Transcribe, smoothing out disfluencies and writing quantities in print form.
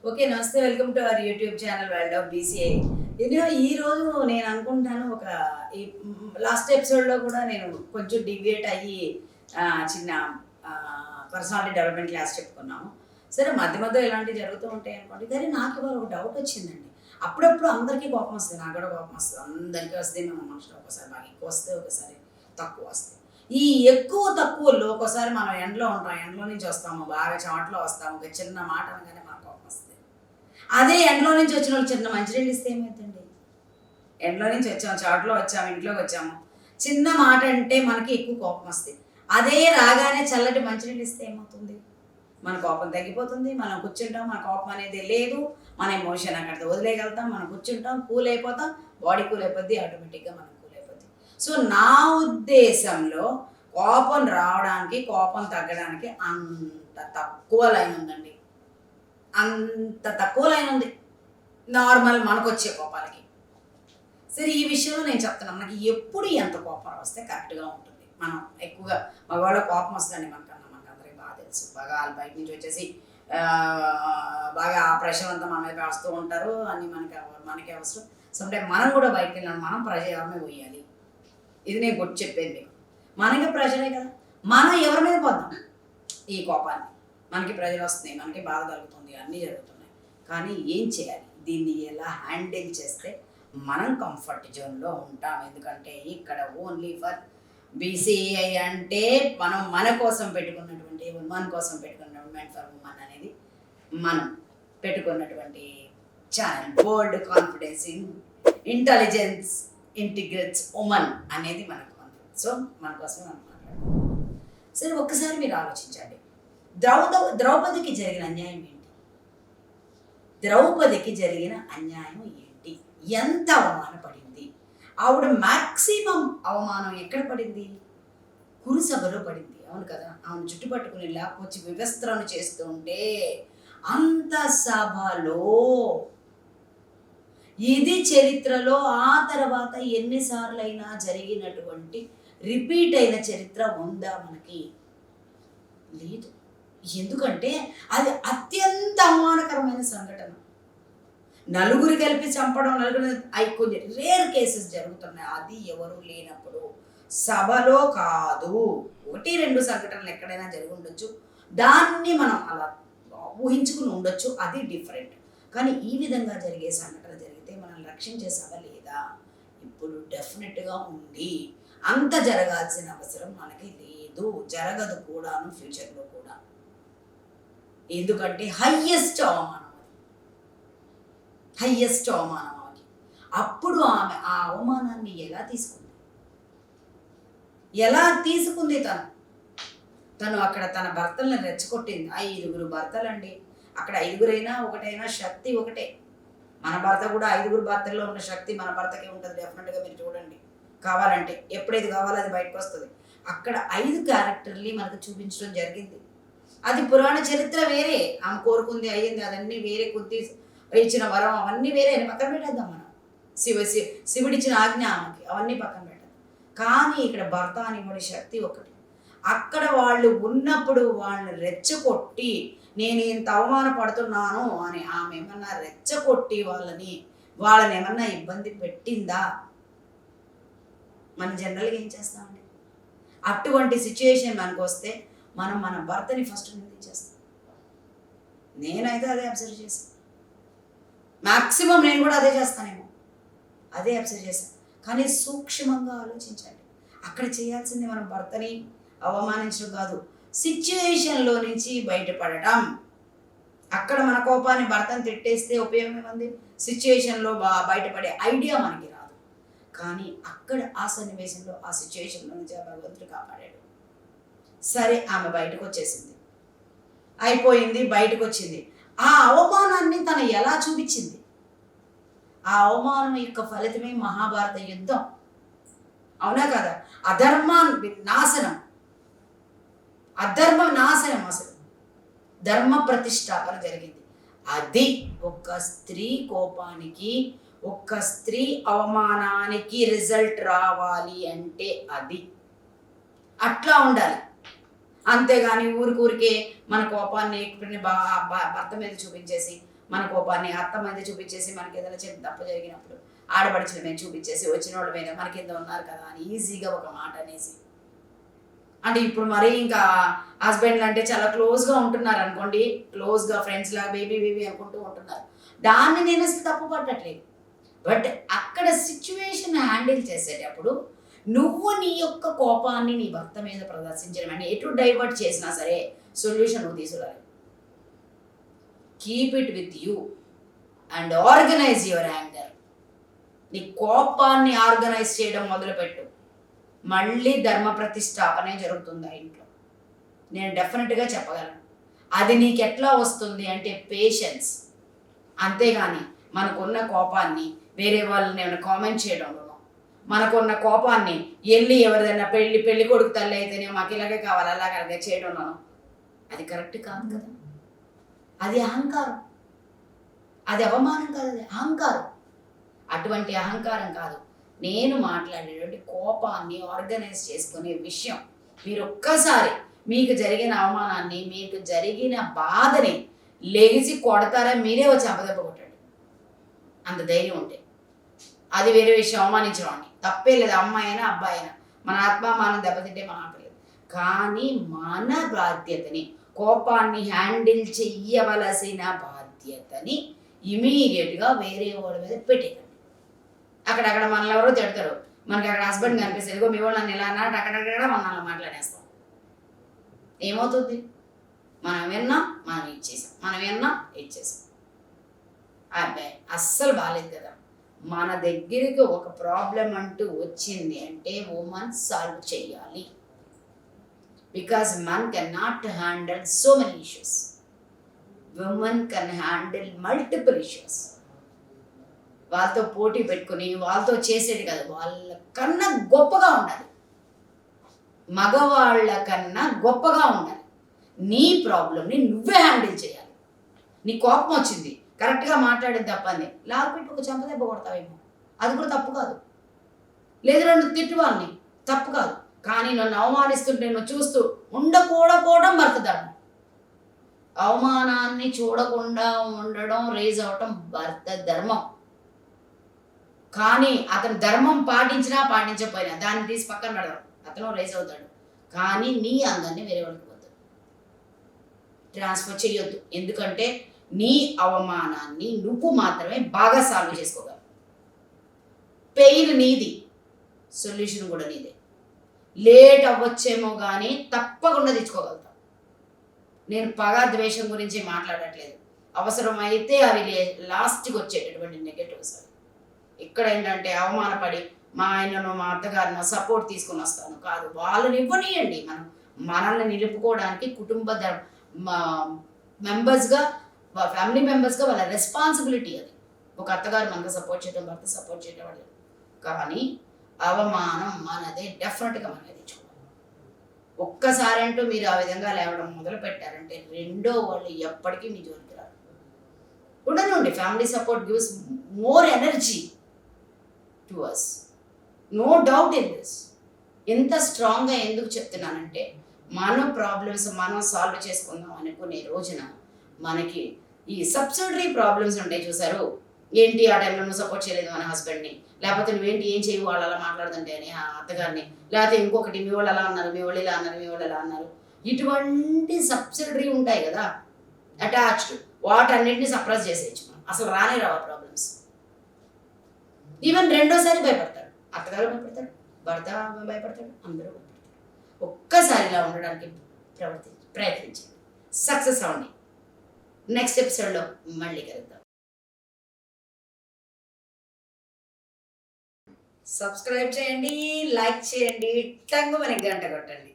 Okay. నమస్తే. Welcome to our YouTube channel world of BCI. ఈరోజు నేను అనుకుంటాను ఈ లాస్ట్ ఎపిసోడ్‌లో కూడా నేను కొంచెం డివియేట్ అయ్యి చిన్న పర్సనాలిటీ డెవలప్‌మెంట్ క్లాస్ చెప్పుకున్నాము. సరే మధ్య మధ్యలో ఇలాంటివి జరుగుతూ ఉంటాయి అనుకోండి. కానీ నాకు ఇవాళ ఒక డౌట్ వచ్చిందండి. అప్పుడప్పుడు అందరికీ కోపం వస్తది. నాకు కూడా కోపం వస్తది. అందరికీ వస్తది. మన మనుషులు ఒకసారి బాగా ఎక్కువ వస్తాయి, ఒకసారి తక్కువ వస్తాయి. ఈ ఎక్కువ తక్కువలో ఒక్కోసారి మనం ఎండలో ఉంటాం. ఎండలో నుంచి వస్తాము. బాగా చెమటలో వస్తాము. ఒక చిన్న మాట అనగానే మనకు కోపం వస్తది. అదే ఎండలో నుంచి వచ్చిన వాళ్ళు చిన్న మంచినీళ్ళు ఇస్తే ఏమవుతుందండి? ఎండలో నుంచి వచ్చాము, చాట్లో వచ్చాము, ఇంట్లోకి వచ్చాము. చిన్న మాట అంటే మనకి ఎక్కువ కోపం వస్తుంది. అదే రాగానే చల్లటి మంచినీళ్ళు ఇస్తే ఏమవుతుంది? మన కోపం తగ్గిపోతుంది. మనం కూర్చుంటాం. మన కోపం అనేది లేదు. మన ఎమోషన్ అక్కడ వదిలేయగలుగుతాం. మనం కూర్చుంటాం, కూల్ అయిపోతాం. బాడీ కూల్ అయిపోద్ది. ఆటోమేటిక్గా మనం కూల్ అయిపోద్ది. సో నా ఉద్దేశంలో కోపం రావడానికి, కోపం తగ్గడానికి అంత తక్కువ లైన్ ఉందండి. అంత తక్కువ లైన్ ఉంది నార్మల్ మనకొచ్చే కోపాలకి. సరే ఈ విషయంలో నేను చెప్తున్నాను, మనకి ఎప్పుడు ఎంత కోపం వస్తే కరెక్ట్గా ఉంటుంది. మనం ఎక్కువగా మగవాళ్ళ కోపం వస్తుందండి మనకన్నా, మనకందరికి బాగా తెలుసు. బాగా వాళ్ళు బయట నుంచి వచ్చేసి బాగా ఆ ప్రెషర్ అంతా మన మీద వేస్తూ ఉంటారు. అన్నీ మనకి అవసరం. సమ్టైమ్ మనం కూడా బయటకు వెళ్ళాలి, మనం ప్రెషర్ ఎవరి మీద పోయాలి. ఇది నేను గుర్తు చెప్పేది మీకు. మనకి ప్రెషరే కదా, మనం ఎవరి మీద పోద్దాం ఈ కోపాన్ని. మనకి ప్రెజర్ వస్తున్నాయి, మనకి బాధ కలుగుతుంది, అన్నీ జరుగుతున్నాయి. కానీ ఏం చేయాలి? దీన్ని ఎలా హ్యాండిల్ చేస్తే మనం కంఫర్ట్ జోన్లో ఉంటాం? ఎందుకంటే ఇక్కడ ఓన్లీ ఫర్ బీసీఐ అంటే మనం మన కోసం పెట్టుకున్నటువంటి ఉమెన్ కోసం పెట్టుకున్నటువంటి మెన్ ఫర్ ఉమెన్ అనేది మనం పెట్టుకున్నటువంటి channel. World confidence in intelligence integrates women అనేది మన కాన్ఫిడెన్స్. సో మన కోసం మనం మాట్లాడుతున్నాం. సరే ఒక్కసారి మీరు ఆలోచించండి, ద్రౌపదికి జరిగిన అన్యాయం ఏంటి? ద్రౌపదికి జరిగిన అన్యాయం ఏంటి? ఎంత అవమానపడింది ఆవిడ? మ్యాక్సిమం అవమానం ఎక్కడ పడింది? కురుసభలో పడింది. అవును కదా, ఆమెను చుట్టుపట్టుకుని లేకపోతే వివస్త్రను చేస్తూ ఉంటే అంత సభలో ఇది చరిత్రలో ఆ తర్వాత ఎన్నిసార్లైనా జరిగినటువంటి రిపీట్ అయిన చరిత్ర ఉందా మనకి? లేదు. ఎందుకంటే అది అత్యంత అవమానకరమైన సంఘటన. నలుగురు కలిపి చంపడం, అవి కొన్ని రేర్ కేసెస్ జరుగుతున్నాయి. అది ఎవరు లేనప్పుడు సభలో కాదు, 1-2 సంఘటనలు ఎక్కడైనా జరిగి ఉండొచ్చు. దాన్ని మనం అలా ఊహించుకుని ఉండొచ్చు, అది డిఫరెంట్. కానీ ఈ విధంగా జరిగే సంఘటన జరిగితే మనం రక్షించే సభ లేదా? ఇప్పుడు డెఫినెట్గా ఉంది. అంత జరగాల్సిన అవసరం మనకి లేదు, జరగదు కూడాను ఫ్యూచర్లో కూడా. ఎందుకంటే హయ్యెస్ట్ అవమానం ఆమెకి. అప్పుడు ఆమె ఆ అవమానాన్ని ఎలా తీసుకుంది? తను అక్కడ తన భర్తలను రెచ్చగొట్టింది. 5 భర్తలండి. అక్కడ 5 ఒకటైనా శక్తి ఒకటే. మన భర్త కూడా 5 భర్తల్లో ఉన్న శక్తి మన భర్తకే ఉంటుంది. డెఫినెట్గా మీరు చూడండి, కావాలంటే ఎప్పుడేది కావాలో అది బయటకు వస్తుంది. అక్కడ 5 క్యారెక్టర్ని మనకు చూపించడం జరిగింది. అది పురాణ చరిత్ర వేరే. ఆమె కోరుకుంది అయ్యింది, అదన్నీ వేరే. కొద్ది ఇచ్చిన వరం అవన్నీ వేరే, పక్కన పెట్టేద్దాం మనం. శివుడిచ్చిన ఆజ్ఞ ఆమెకి, అవన్నీ పక్కన పెట్టాం. కానీ ఇక్కడ భర్త అనేవాడి శక్తి ఒకటి. అక్కడ వాళ్ళు ఉన్నప్పుడు వాళ్ళని రెచ్చగొట్టి నేను ఇంత అవమానపడుతున్నాను అని ఆమె ఏమన్నా రెచ్చగొట్టి వాళ్ళని ఏమన్నా ఇబ్బంది పెట్టిందా? మనం జనరల్గా ఏం చేస్తామండి? అటువంటి సిచ్యుయేషన్ మనకు వస్తే మనం మన భర్తని ఫస్ట్ నిందించేస్తాం. నేనైతే అదే అబ్జర్వ్ చేశాను. మ్యాక్సిమం నేను కూడా అదే చేస్తానేమో, అదే అబ్జర్వ్ చేశాను. కానీ సూక్ష్మంగా ఆలోచించండి. అక్కడ చేయాల్సింది మనం భర్తని అవమానించడం కాదు, సిచ్యుయేషన్లో నుంచి బయటపడటం. అక్కడ మన కోపాన్ని భర్తను తిట్టేస్తే ఉపయోగం ఏముంది? సిచ్యుయేషన్లో బయటపడే ఐడియా మనకి రాదు. కానీ అక్కడ ఆ సన్నివేశంలో ఆ సిచ్యుయేషన్లో నుంచి ఆ భగవంతుడు కాపాడాడు. సరే ఆమె బయటకు వచ్చేసింది, అయిపోయింది, బయటకు వచ్చింది. ఆ అవమానాన్ని తను ఎలా చూపించింది? ఆ అవమానం యొక్క ఫలితమే మహాభారత యుద్ధం. అవునా కదా? అధర్మ నాశనం, అసలు ధర్మ ప్రతిష్టాపన జరిగింది. అది ఒక స్త్రీ కోపానికి, ఒక స్త్రీ అవమానానికి రిజల్ట్ రావాలి అంటే అది అట్లా ఉండాలి. అంతేగాని ఊరికే మన కోపాన్ని భర్త మీద చూపించేసి మన కోపాన్ని అత్త మీద చూపించేసి మనకి ఏదైనా చిన్న తప్పు జరిగినప్పుడు ఆడపడుచుల మీద చూపించేసి వచ్చిన వాళ్ళ మీద మనకి ఏదో ఉన్నారు కదా అని ఈజీగా ఒక మాట అనేసి, అంటే ఇప్పుడు మరీ ఇంకా హస్బెండ్లు అంటే చాలా క్లోజ్గా ఉంటున్నారు అనుకోండి, క్లోజ్గా ఫ్రెండ్స్ లాగా బేబీ బేబీ అనుకుంటూ ఉంటున్నారు. దాన్ని నేను అసలు తప్పు పట్టట్లేదు. బట్ అక్కడ సిచ్యువేషన్ హ్యాండిల్ చేసేటప్పుడు నువ్వు నీ యొక్క కోపాన్ని నీ భర్త మీద ప్రదర్శించడం అంటే ఎటు డైవర్ట్ చేసినా సరే సొల్యూషన్ నువ్వు తీసుకురాలి. Keep it with you and organise your anger. నీ కోపాన్ని ఆర్గనైజ్ చేయడం మొదలుపెట్టు, మళ్ళీ ధర్మ ప్రతిష్టాపనే జరుగుతుంది ఆ ఇంట్లో. నేను డెఫినెట్గా చెప్పగలను. అది నీకు ఎట్లా వస్తుంది అంటే పేషెన్స్. అంతేగాని మనకున్న కోపాన్ని వేరే వాళ్ళని ఏమైనా కామెంట్ చేయడంలోనో, మనకున్న కోపాన్ని వెళ్ళి ఎవరిదైనా పెళ్లి కొడుకు తల్లి అయితేనే మాకు ఇలాగే కావాలి అలాగే చేయడంలోనో అది కరెక్ట్ కాదు కదా. అది అహంకారం, అది అవమానం కాదు, అది అహంకారం. అటువంటి అహంకారం కాదు. నేను మాట్లాడేటువంటి కోపాన్ని ఆర్గనైజ్ చేసుకునే విషయం. మీరు ఒక్కసారి మీకు జరిగిన అవమానాన్ని, మీకు జరిగిన బాధని లెగిసి కొడతారా, మీరే వచ్చి అపదెబ్బ కొట్టండి. అంత ధైర్యం ఉంటే అది వేరే విషయం. అవమానించడం అని తప్పే లేదు, అమ్మాయి అయినా అబ్బాయి అయినా. మన ఆత్మామానం దెబ్బతింటే మన ఆపలేదు. కానీ మన బాధ్యతని, కోపాన్ని హ్యాండిల్ చెయ్యవలసిన బాధ్యతని ఇమీడియట్గా వేరే వాడి మీద పెట్టేయండి. అక్కడక్కడ మనల్ని ఎవరో తిడతారు, మనకి అక్కడ హస్బెండ్ కనిపిస్తుంది, ఇగో మీ వాళ్ళు నన్ను ఇలా అన్నాడు, అక్కడక్కడ మనల్ని మాట్లాడేస్తాం. ఏమవుతుంది? మనం విన్నాం, మనం ఇచ్చేసాం, మనం విన్నాం ఇచ్చేసాం. అబ్బాయి అస్సలు బాగాలేదు కదా. మన దగ్గరికి ఒక ప్రాబ్లం అంటూ వచ్చింది అంటే ఉమెన్ సాల్వ్ చేయాలి. Because Mann can not handle so many issues. Women can handle multiple issues. వాళ్ళతో పోటీ పెట్టుకుని వాళ్ళతో చేసేది కాదు, వాళ్ళ కన్నా గొప్పగా ఉండాలి, మగవాళ్ళ కన్నా గొప్పగా ఉండాలి. నీ ప్రాబ్లంని నువ్వే హ్యాండిల్ చేయాలి. నీ కోపం వచ్చింది, కరెక్ట్గా మాట్లాడేది తప్పని లాగపెట్టి ఒక చెంపదెబ్బ కొడతావేమో, అది కూడా తప్పు కాదు. లేదు రెండు తిట్టు వాళ్ళని, తప్పు కాదు. కానీ నన్ను అవమానిస్తుంటే నువ్వు చూస్తూ ఉండకూడకపోవడం భర్త ధర్మం. అవమానాన్ని చూడకుండా ఉండడం, రేజ్ అవటం భర్త ధర్మం. కానీ అతను ధర్మం పాటించినా పాటించకపోయినా దాన్ని తీసి పక్కన పెడదాం, అతను రేజ్ అవుతాడు. కానీ నీ అందాన్ని వేరే వాళ్ళకి వద్దు, ట్రాన్స్ఫర్ చేయొద్దు. ఎందుకంటే నీ అవమానాన్ని నువ్వు మాత్రమే బాగా సాల్వ్ చేసుకోగలవు. పెయిన్ నీది, సొల్యూషన్ కూడా నీదే. లేట్ అవ్వచ్చేమో కానీ తప్పకుండా తెచ్చుకోగలుగుతాం. నేను పగ ద్వేషం గురించి మాట్లాడట్లేదు. అవసరమైతే అవి లాస్ట్కి వచ్చేటటువంటి నెగటివ్స్. ఇక్కడ ఏంటంటే అవమానపడి మా ఆయనను మా అత్తగారినో సపోర్ట్ తీసుకుని వస్తాను కాదు, వాళ్ళని ఇవ్వనియండి. మనల్ని నిలుపుకోవడానికి కుటుంబ మెంబర్స్గా, ఫ్యామిలీ మెంబర్స్గా వాళ్ళ రెస్పాన్సిబిలిటీ అది. ఒక అత్తగారు మనకు సపోర్ట్ చేయడం, భర్త సపోర్ట్ చేయడం వాళ్ళు. కానీ అవమానం మనదే, డెఫినెట్గా మనమే తెచ్చుకోవాలి. ఒక్కసారి అంటూ మీరు ఆ విధంగా లేవడం మొదలు పెట్టారంటే రెండో వాళ్ళు ఎప్పటికీ మీ జోలికి రారు. ఉండనండి, family support gives more energy to us, no doubt in this. ఎంత స్ట్రాంగ్గా ఎందుకు చెప్తున్నానంటే మన ప్రాబ్లమ్స్ మనం సాల్వ్ చేసుకుందాం అనుకునే రోజున మనకి ఈ సబ్సిడరీ ప్రాబ్లమ్స్ ఉంటాయి చూసారు. ఏంటి ఆ టైంలో నువ్వు సపోర్ట్ చేయలేదు మన హస్బెండ్ని, లేకపోతే నువ్వేంటి ఏం చేయవు వాళ్ళు అలా మాట్లాడుతుంటే అని ఆ అత్తగారిని, లేకపోతే ఇంకొకటి మీ వాళ్ళు అలా అన్నారు, మీ వాళ్ళు ఇలా అన్నారు, మీ వాళ్ళు ఎలా అన్నారు. ఇటువంటి సబ్సిడరీ ఉంటాయి కదా అటాచ్డ్, వాటన్నిటిని సప్రెస్ చేసేయచ్చు. అసలు రానే రావు ప్రాబ్లమ్స్. ఈవెన్ రెండోసారి భయపడతాడు, అత్తగారు భయపడతాడు, భర్త భయపడతాడు, అందరూ భయపడతారు. ఒక్కసారి ఇలా ఉండడానికి ప్రయత్నించండి, సక్సెస్ అవ్వండి. నెక్స్ట్ ఎపిసోడ్లో మళ్ళీ కలుద్దాం. సబ్స్క్రైబ్ చేయండి, లైక్ చేయండి, టంగు మనకి గంట కొట్టండి.